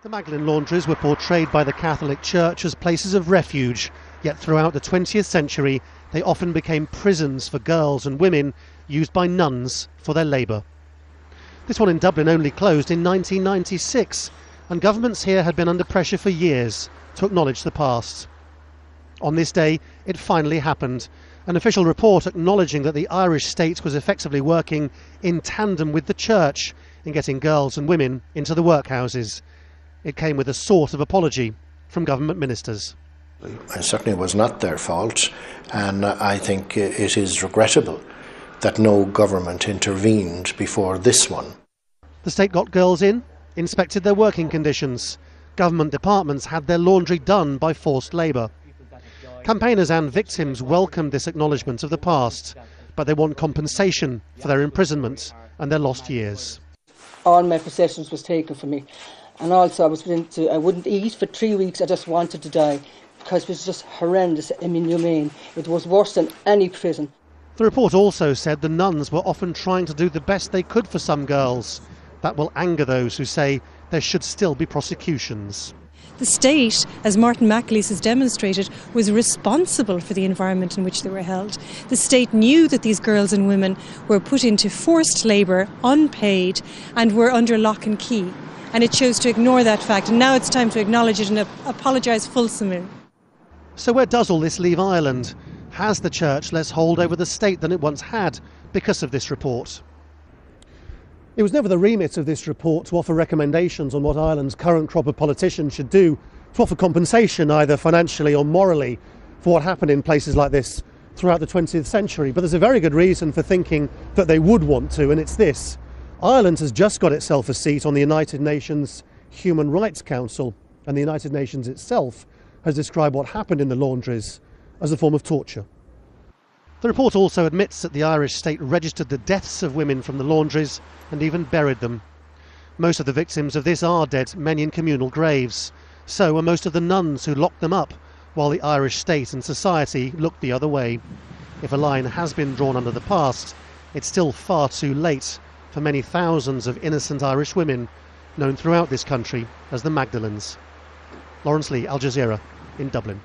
The Magdalen laundries were portrayed by the Catholic Church as places of refuge, yet throughout the 20th century they often became prisons for girls and women used by nuns for their labour. This one in Dublin only closed in 1996, and governments here had been under pressure for years to acknowledge the past. On this day it finally happened, an official report acknowledging that the Irish state was effectively working in tandem with the Church in getting girls and women into the workhouses. It came with a sort of apology from government ministers. It certainly was not their fault, and I think it is regrettable that no government intervened before this one. The state got girls in, inspected their working conditions. Government departments had their laundry done by forced labour. Campaigners and victims welcomed this acknowledgement of the past, but they want compensation for their imprisonment and their lost years. All my possessions was taken from me, and also I wouldn't eat for 3 weeks. I just wanted to die because it was just horrendous and inhumane. It was worse than any prison. The report also said the nuns were often trying to do the best they could for some girls. That will anger those who say there should still be prosecutions. The state, as Martin McAleese has demonstrated, was responsible for the environment in which they were held. The state knew that these girls and women were put into forced labour, unpaid, and were under lock and key. And it chose to ignore that fact, and now it's time to acknowledge it and apologise fulsomely. So where does all this leave Ireland? Has the Church less hold over the state than it once had because of this report? It was never the remit of this report to offer recommendations on what Ireland's current crop of politicians should do to offer compensation, either financially or morally, for what happened in places like this throughout the 20th century. But there's a very good reason for thinking that they would want to, and it's this. Ireland has just got itself a seat on the United Nations Human Rights Council, and the United Nations itself has described what happened in the laundries as a form of torture. The report also admits that the Irish state registered the deaths of women from the laundries and even buried them. Most of the victims of this are dead, many in communal graves. So are most of the nuns who locked them up, while the Irish state and society looked the other way. If a line has been drawn under the past, it's still far too late for many thousands of innocent Irish women known throughout this country as the Magdalens. Lawrence Lee, Al Jazeera in Dublin.